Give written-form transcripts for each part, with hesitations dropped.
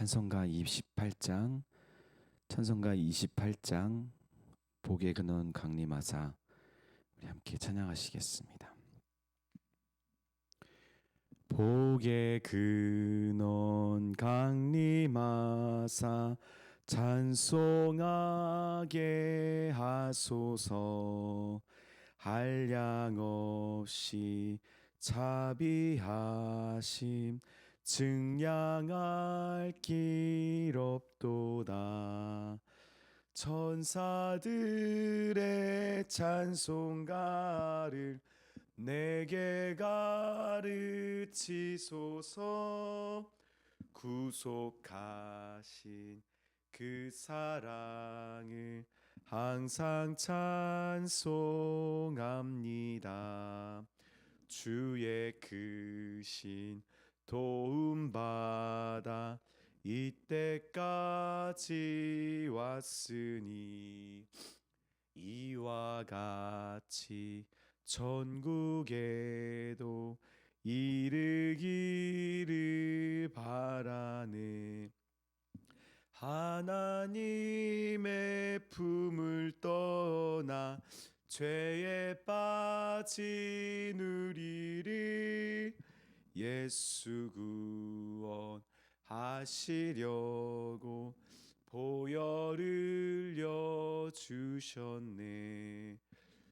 찬송가 28장 복의 근원 강림하사 우리 함께 찬양하시겠습니다. 복의 근원 강림하사 찬송하게 하소서. 한량 없이 자비하심 증량할 길 없도다. 천사들의 찬송가를 내게 가르치소서. 구속하신 그 사랑을 항상 찬송합니다. 주의 크신 도움받아 이때까지 왔으니 이와 같이 천국에도 이르기를 바라네. 하나님의 품을 떠나 죄에 빠진 우리를 예수 구원하시려고 보혈 흘려 주셨네.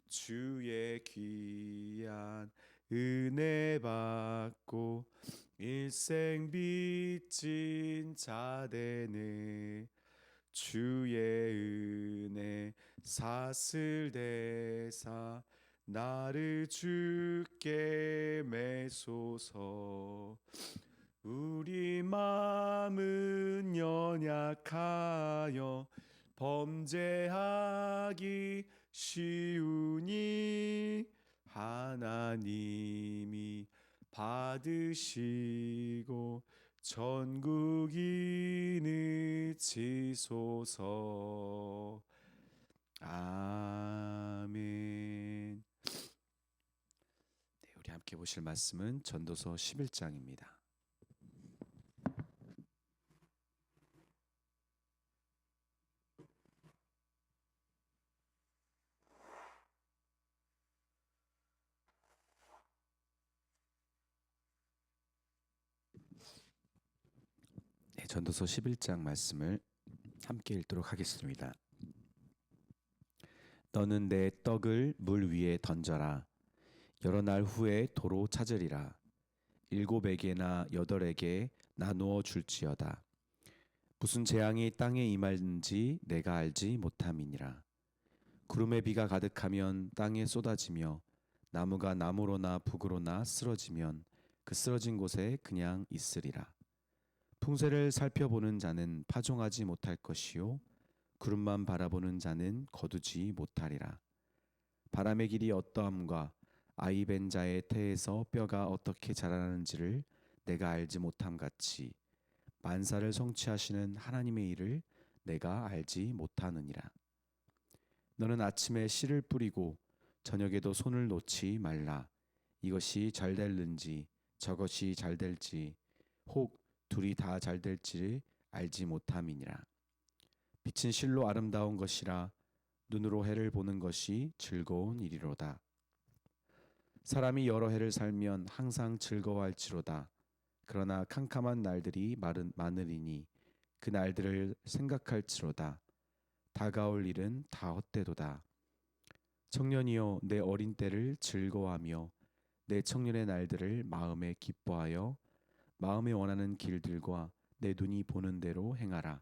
주의 귀한 은혜 받고 일생 빚진 자 되네. 주의 은혜 사슬 대사 나를 주께 매소서. 우리 마음은 연약하여 범죄하기 쉬우니 하나님이 받으시고 천국인을 지소서. 아멘. 네, 우리 함께 보실 말씀은 전도서 11장입니다. 네, 전도서 11장 말씀을 함께 읽도록 하겠습니다. 너는 내 떡을 물 위에 던져라. 여러 날 후에 도로 찾으리라. 7에게나 8에게 나누어 줄지어다. 무슨 재앙이 땅에 임할는지 내가 알지 못함이니라. 구름에 비가 가득하면 땅에 쏟아지며 나무가 나무로나 북으로나 쓰러지면 그 쓰러진 곳에 그냥 있으리라. 풍세를 살펴보는 자는 파종하지 못할 것이요 구름만 바라보는 자는 거두지 못하리라. 바람의 길이 어떠함과 아이 벤 자의 태에서 뼈가 어떻게 자라나는지를 내가 알지 못함 같이 만사를 성취하시는 하나님의 일을 내가 알지 못하느니라. 너는 아침에 씨를 뿌리고 저녁에도 손을 놓지 말라. 이것이 잘 될는지 저것이 잘 될지 혹 둘이 다 잘 될지를 알지 못함이니라. 빛은 실로 아름다운 것이라 눈으로 해를 보는 것이 즐거운 일이로다. 사람이 여러 해를 살면 항상 즐거워할지로다. 그러나 캄캄한 날들이 많으리니 그 날들을 생각할지로다. 다가올 일은 다 헛되도다. 청년이여 내 어린 때를 즐거워하며 내 청년의 날들을 마음에 기뻐하여 마음에 원하는 길들과 내 눈이 보는 대로 행하라.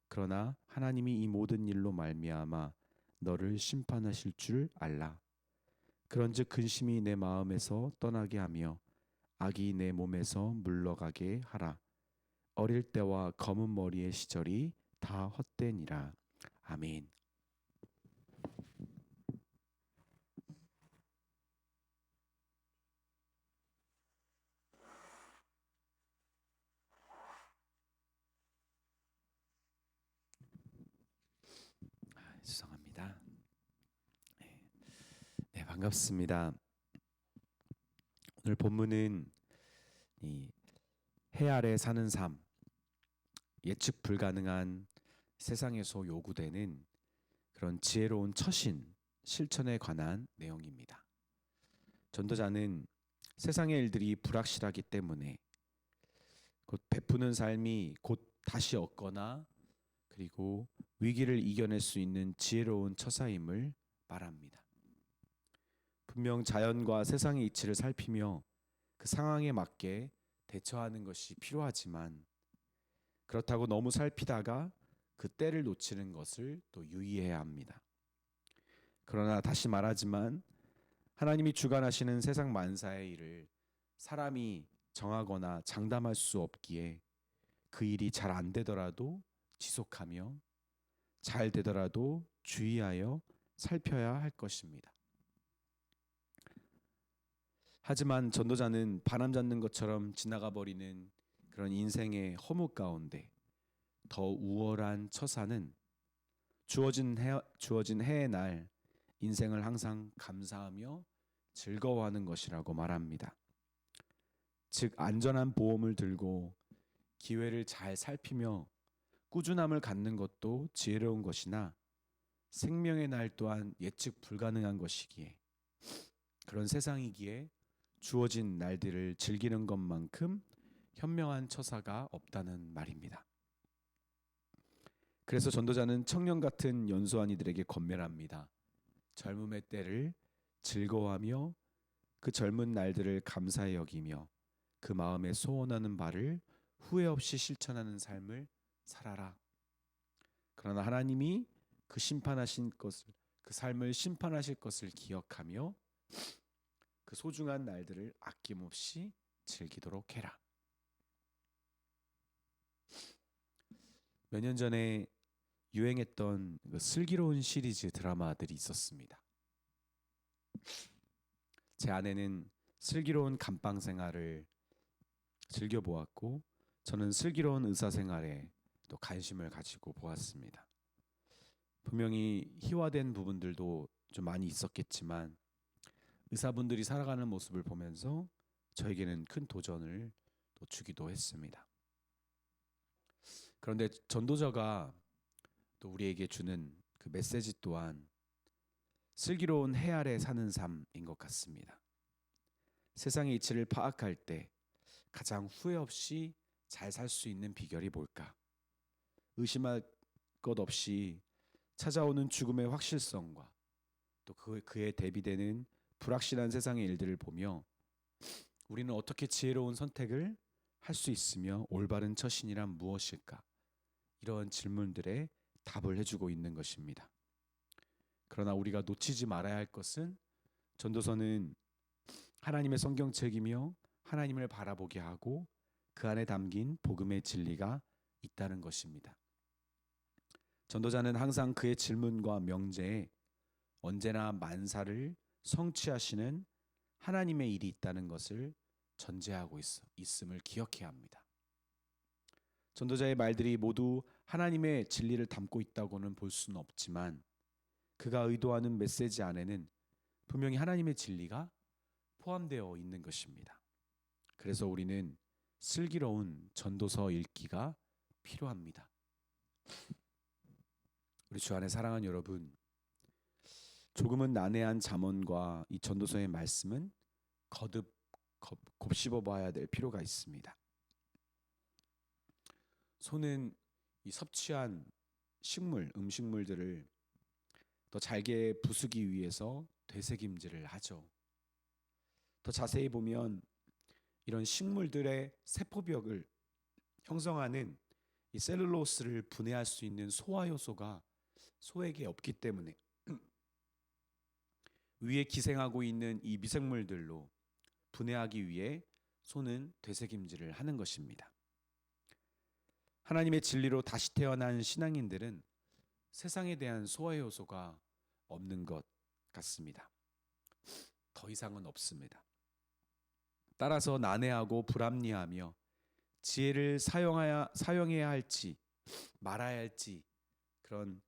그러나 하나님이 이 모든 일로 말미암아 너를 심판하실 줄 알라. 그런즉 근심이 내 마음에서 떠나게 하며 악이 내 몸에서 물러가게 하라. 어릴 때와 검은 머리의 시절이 다 헛되니라. 아멘. 죄송합니다. 네, 반갑습니다. 오늘 본문은 이 해 아래 사는 삶, 예측 불가능한 세상에서 요구되는 그런 지혜로운 처신, 실천에 관한 내용입니다. 전도자는 세상의 일들이 불확실하기 때문에 곧 베푸는 삶이 곧 다시 얻거나 그리고 위기를 이겨낼 수 있는 지혜로운 처사임을 말합니다. 분명 자연과 세상의 이치를 살피며 그 상황에 맞게 대처하는 것이 필요하지만 그렇다고 너무 살피다가 그 때를 놓치는 것을 또 유의해야 합니다. 그러나 다시 말하지만 하나님이 주관하시는 세상 만사의 일을 사람이 정하거나 장담할 수 없기에 그 일이 잘 안 되더라도 지속하며 잘 되더라도 주의하여 살펴야 할 것입니다. 하지만 전도자는 바람 잡는 것처럼 지나가 버리는 그런 인생의 허무 가운데 더 우월한 처사는 주어진 해의 날 인생을 항상 감사하며 즐거워하는 것이라고 말합니다. 즉 안전한 보험을 들고 기회를 잘 살피며 꾸준함을 갖는 것도 지혜로운 것이나 생명의 날 또한 예측 불가능한 것이기에 그런 세상이기에 주어진 날들을 즐기는 것만큼 현명한 처사가 없다는 말입니다. 그래서 전도자는 청년 같은 연소한 이들에게 권면합니다. 젊음의 때를 즐거워하며 그 젊은 날들을 감사히 여기며 그 마음에 소원하는 바를 후회 없이 실천하는 삶을 살아라. 그러나 하나님이 그 삶을 심판하실 것을 기억하며 그 소중한 날들을 아낌없이 즐기도록 해라. 몇 년 전에 유행했던 그 슬기로운 시리즈 드라마들이 있었습니다. 제 아내는 슬기로운 감방 생활을 즐겨보았고 저는 슬기로운 의사 생활에 또 관심을 가지고 보았습니다. 분명히 희화된 부분들도 좀 많이 있었겠지만 의사분들이 살아가는 모습을 보면서 저에게는 큰 도전을 또 주기도 했습니다. 그런데 전도자가 또 우리에게 주는 그 메시지 또한 슬기로운 해 아래 사는 삶인 것 같습니다. 세상의 이치를 파악할 때 가장 후회 없이 잘 살 수 있는 비결이 뭘까? 의심할 것 없이 찾아오는 죽음의 확실성과 또 그에 대비되는 불확실한 세상의 일들을 보며 우리는 어떻게 지혜로운 선택을 할 수 있으며 올바른 처신이란 무엇일까? 이런 질문들에 답을 해주고 있는 것입니다. 그러나 우리가 놓치지 말아야 할 것은 전도서는 하나님의 성경책이며 하나님을 바라보게 하고 그 안에 담긴 복음의 진리가 있다는 것입니다. 전도자는 항상 그의 질문과 명제에 언제나 만사를 성취하시는 하나님의 일이 있다는 것을 전제하고 있음을 기억해야 합니다. 전도자의 말들이 모두 하나님의 진리를 담고 있다고는 볼 수는 없지만 그가 의도하는 메시지 안에는 분명히 하나님의 진리가 포함되어 있는 것입니다. 그래서 우리는 슬기로운 전도서 읽기가 필요합니다. 우리 주 안에 사랑하는 여러분, 조금은 난해한 잠언과 이 전도서의 말씀은 거듭 곱씹어 봐야 될 필요가 있습니다. 소는 이 섭취한 음식물들을 더 잘게 부수기 위해서 되새김질을 하죠. 더 자세히 보면 이런 식물들의 세포벽을 형성하는 이 셀룰로스를 분해할 수 있는 소화 효소가 소에게 없기 때문에 위에 기생하고 있는 이 미생물들로 분해하기 위해 소는 되새김질을 하는 것입니다. 하나님의 진리로 다시 태어난 신앙인들은 세상에 대한 소화 효소가 없는 것 같습니다. 더 이상은 없습니다. 따라서 난해하고 불합리하며 지혜를 사용해야 할지 말아야 할지 그런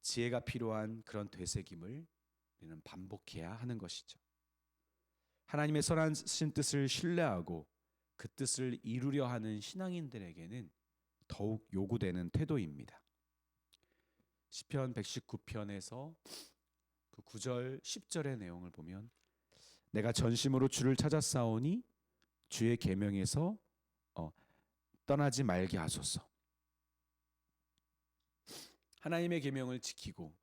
지혜가 필요한 그런 되새김을 우리는 반복해야 하는 것이죠. 하나님의 선하신 뜻을 신뢰하고 그 뜻을 이루려 하는 신앙인들에게는 더욱 요구되는 태도입니다. 시편 119편에서 그 9절 10절의 내용을 보면 내가 전심으로 주를 찾았사오니 주의 계명에서 떠나지 말게 하소서. 하나님의 계명을 지키고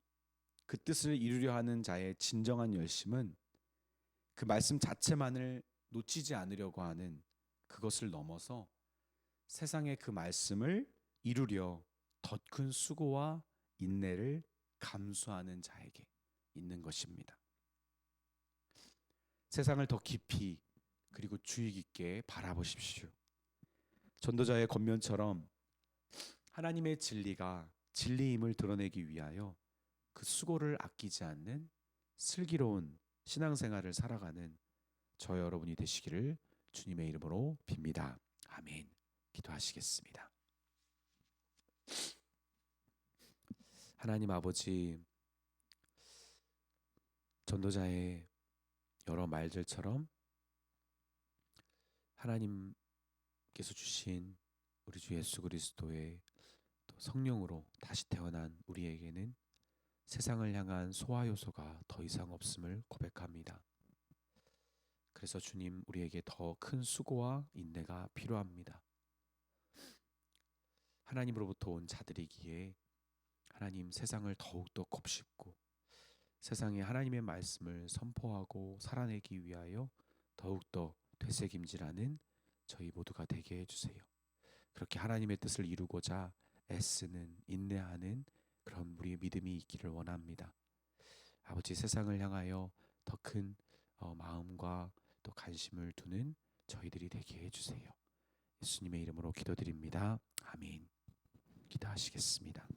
그 뜻을 이루려 하는 자의 진정한 열심은 그 말씀 자체만을 놓치지 않으려고 하는 그것을 넘어서 세상의 그 말씀을 이루려 더 큰 수고와 인내를 감수하는 자에게 있는 것입니다. 세상을 더 깊이 그리고 주의 깊게 바라보십시오. 전도자의 권면처럼 하나님의 진리가 진리임을 드러내기 위하여 그 수고를 아끼지 않는 슬기로운 신앙생활을 살아가는 저 여러분이 되시기를 주님의 이름으로 빕니다. 아멘. 기도하시겠습니다. 하나님 아버지, 전도자의 여러 말들처럼 하나님께서 주신 우리 주 예수 그리스도의 또 성령으로 다시 태어난 우리에게는 세상을 향한 소화 요소가 더 이상 없음을 고백합니다. 그래서 주님, 우리에게 더 큰 수고와 인내가 필요합니다. 하나님으로부터 온 자들이기에 하나님, 세상을 더욱더 곱씹고 세상에 하나님의 말씀을 선포하고 살아내기 위하여 더욱더 되새김질하는 저희 모두가 되게 해주세요. 그렇게 하나님의 뜻을 이루고자 애쓰는, 인내하는 그런 우리의 믿음이 있기를 원합니다. 아버지, 세상을 향하여 더 큰 마음과 또 관심을 두는 저희들이 되게 해주세요. 예수님의 이름으로 기도드립니다. 아멘. 기도하시겠습니다.